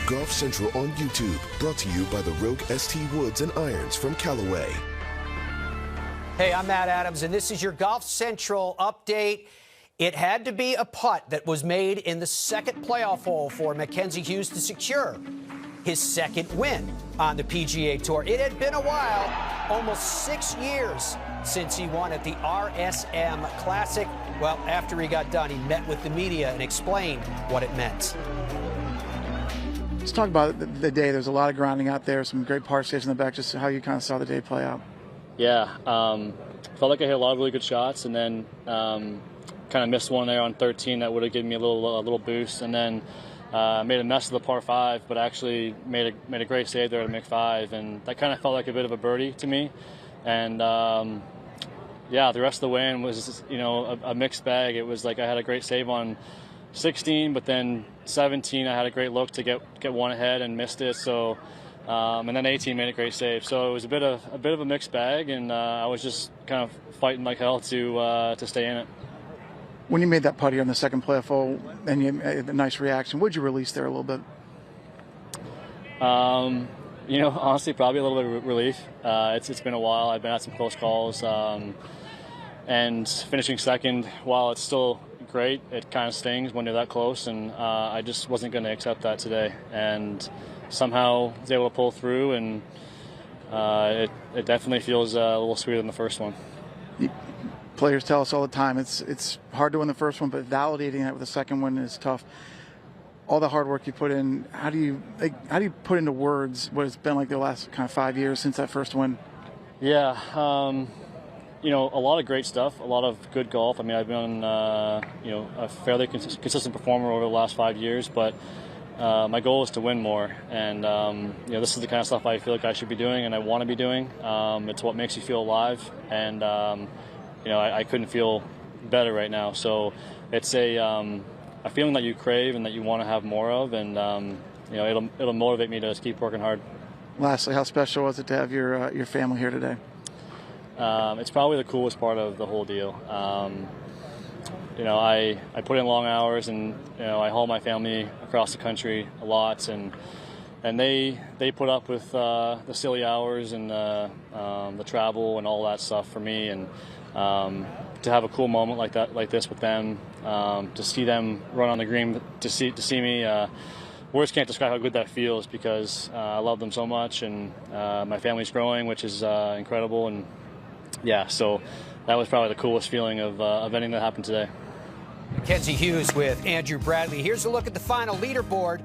Golf Central on YouTube, brought to you by the Rogue ST Woods and Irons from Callaway. Hey, I'm Matt Adams, and this is your Golf Central update. It had to be a putt that was made in the second playoff hole for Mackenzie Hughes to secure his second win on the PGA Tour. It had been a while, almost 6 years since he won at the RSM Classic. Well, after he got done, he met with the media and explained what it meant. Let's talk about the day. There's a lot of grinding out there, some great par saves in the back, just how you kind of saw the day play out. Yeah, felt like I hit a lot of really good shots, and then kind of missed one there on 13 that would have given me a little boost, and then made a mess of the par 5, but actually made a great save there to make 5, and that kind of felt like a bit of a birdie to me. And yeah, the rest of the way was a mixed bag. It was like I had a great save on 16, but then 17 I had a great look to get one ahead and missed it. So and then 18 made a great save. So it was a bit of a mixed bag, and I was just kind of fighting like hell to stay in it. When you made that putt here on the second playoff hole, and you had a nice reaction, what did you release there a little bit? Honestly, probably a little bit of relief. It's been a while. I've been at some close calls, and finishing second, while it's still great, it kind of stings when you're that close, and I just wasn't going to accept that today. And somehow was able to pull through, and it definitely feels a little sweeter than the first one. Players tell us all the time it's hard to win the first one, but validating it with the second one is tough. All the hard work you put in, how do you put into words what it's been like the last kind of 5 years since that first win? Yeah, a lot of great stuff, a lot of good golf. I mean, I've been a fairly consistent performer over the last 5 years, but my goal is to win more, and this is the kind of stuff I feel like I should be doing and I want to be doing. It's what makes you feel alive, and I couldn't feel better right now. So it's a feeling that you crave and that you want to have more of, and it'll motivate me to keep working hard. Lastly, how special was it to have your family here today? It's probably the coolest part of the whole deal. I put in long hours, and I haul my family across the country a lot, and they put up with the silly hours and the travel and all that stuff for me, and to have a cool moment like this with them, to see them run on the green, to see me. Words can't describe how good that feels, because I love them so much, and my family's growing, which is incredible. And yeah, so that was probably the coolest feeling of anything that happened today. Mackenzie Hughes with Andrew Bradley. Here's a look at the final leaderboard.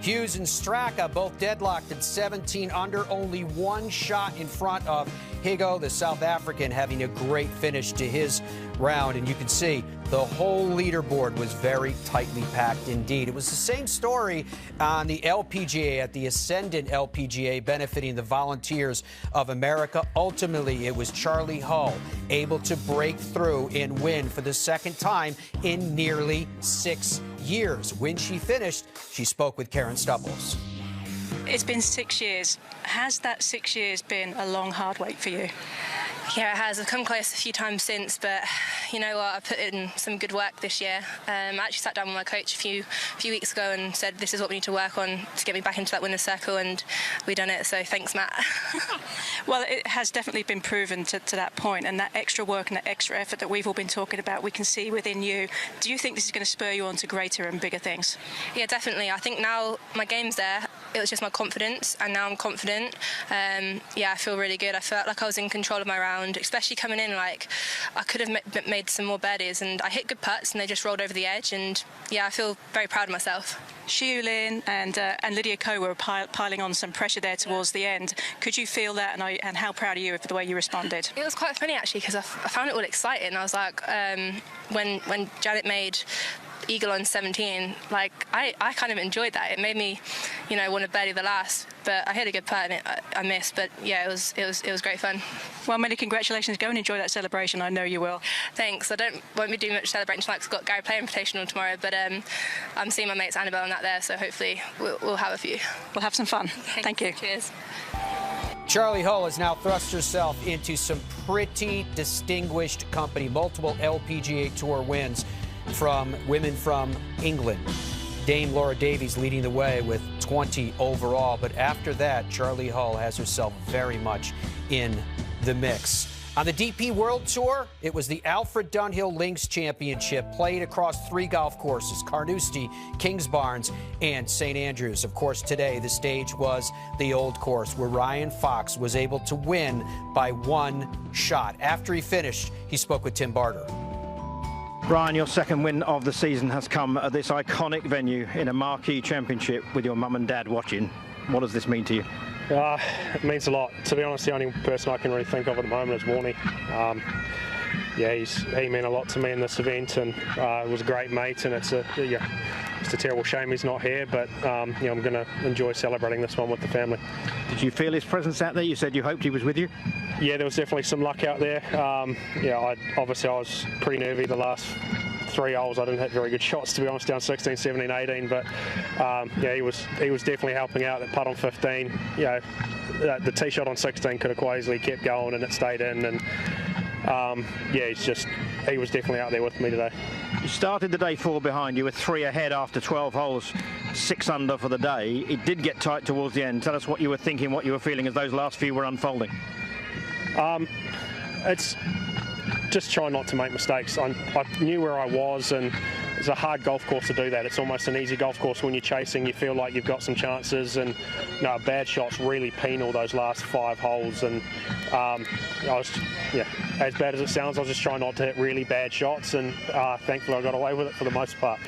Hughes and Straka both deadlocked at 17 under, only one shot in front of Higo, the South African, having a great finish to his round. And you can see the whole leaderboard was very tightly packed indeed. It was the same story on the LPGA, at the Ascendant LPGA, benefiting the Volunteers of America. Ultimately, it was Charley Hull able to break through and win for the second time in nearly 6 years. When she finished, she spoke with Karen Stubbles. It's been 6 years. Has that 6 years been a long, hard wait for you? Yeah, it has. I've come close a few times since, but you know what? I put in some good work this year. I actually sat down with my coach a few weeks ago and said, this is what we need to work on to get me back into that winner's circle, and we've done it, so thanks, Matt. Well, it has definitely been proven to that point, and that extra work and that extra effort that we've all been talking about, we can see within you. Do you think this is going to spur you on to greater and bigger things? Yeah, definitely. I think now my game's there. It was just my confidence, and now I'm confident. Yeah, I feel really good. I felt like I was in control of my round, especially coming in. Like, I could have made some more birdies, and I hit good putts, and they just rolled over the edge. And yeah, I feel very proud of myself. Xiu Lin and Lydia Ko were piling on some pressure there towards the end. Could you feel that, and how proud are you of the way you responded? It was quite funny, actually, because I found it all exciting. I was like, when Janet made eagle on 17, like I kind of enjoyed that. It made me, want to birdie the last, but I hit a good putt and I missed. But yeah, it was great fun. Well, many congratulations. Go and enjoy that celebration. I know you will. Thanks. won't be doing much celebrating tonight because I've got Gary Player Invitational tomorrow, but I'm seeing my mates Annabelle and that there, so hopefully we'll have a few. We'll have some fun. Thank you. Cheers. Charley Hull has now thrust herself into some pretty distinguished company. Multiple LPGA Tour wins from women from England. Dame Laura Davies leading the way with 20 overall. But after that, Charley Hull has herself very much in the mix. On the DP World Tour, it was the Alfred Dunhill Links Championship, played across 3 golf courses, Carnoustie, Kingsbarns, and St. Andrews. Of course, today the stage was the Old Course, where Ryan Fox was able to win by 1 shot. After he finished, he spoke with Tim Barter. Ryan, your second win of the season has come at this iconic venue in a marquee championship with your mum and dad watching. What does this mean to you? It means a lot. To be honest, the only person I can really think of at the moment is Warnie. He meant a lot to me in this event, and was a great mate, and it's a terrible shame he's not here, but I'm going to enjoy celebrating this one with the family. Did you feel his presence out there? You said you hoped he was with you? Yeah, there was definitely some luck out there. I was pretty nervy the last 3 holes. I didn't hit very good shots, to be honest, down 16, 17, 18, but he was definitely helping out. That putt on 15, the tee shot on 16 could have quite easily kept going, and it stayed in, and he was definitely out there with me today. You started the day 4 behind. You were 3 ahead after 12 holes, 6 under for the day. It did get tight towards the end. Tell us what you were thinking, what you were feeling as those last few were unfolding. It's just trying not to make mistakes. I knew where I was, and it's a hard golf course to do that. It's almost an easy golf course when you're chasing. You feel like you've got some chances, and a bad shot's really penal those last 5 holes. And as bad as it sounds, I was just trying not to hit really bad shots, and thankfully I got away with it for the most part.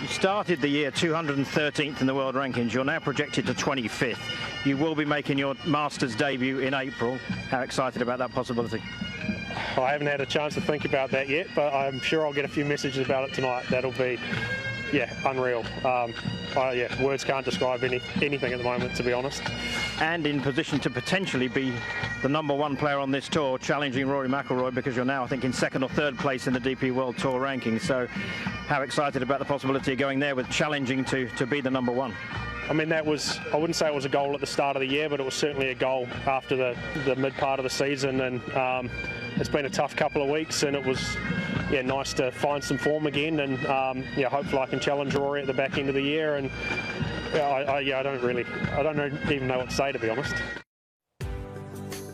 You started the year 213th in the world rankings. You're now projected to 25th. You will be making your Masters debut in April. How excited about that possibility? I haven't had a chance to think about that yet, but I'm sure I'll get a few messages about it tonight. That'll be, unreal. Words can't describe anything at the moment, to be honest. And in position to potentially be the #1 player on this tour, challenging Rory McIlroy, because you're now, I think, in 2nd or 3rd place in the DP World Tour rankings. So how excited about the possibility of going there with challenging to be the #1? I mean, I wouldn't say it was a goal at the start of the year, but it was certainly a goal after the mid part of the season, and it's been a tough couple of weeks, and it was nice to find some form again, and hopefully I can challenge Rory at the back end of the year, and I don't even know what to say, to be honest.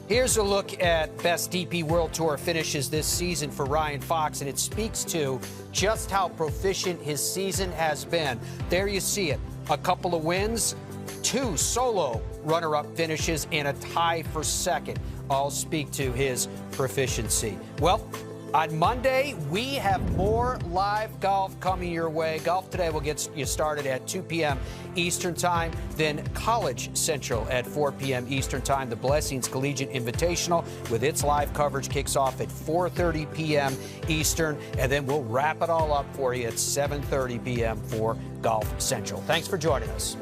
Here's a look at best DP World Tour finishes this season for Ryan Fox, and it speaks to just how proficient his season has been. There you see it. A couple of wins, 2 solo runner-up finishes, and a tie for 2nd. All speak to his proficiency. Well, on Monday, we have more live golf coming your way. Golf Today will get you started at 2 p.m. Eastern Time, then College Central at 4 p.m. Eastern Time. The Blessings Collegiate Invitational with its live coverage kicks off at 4:30 p.m. Eastern, and then we'll wrap it all up for you at 7:30 p.m. for Golf Central. Thanks for joining us.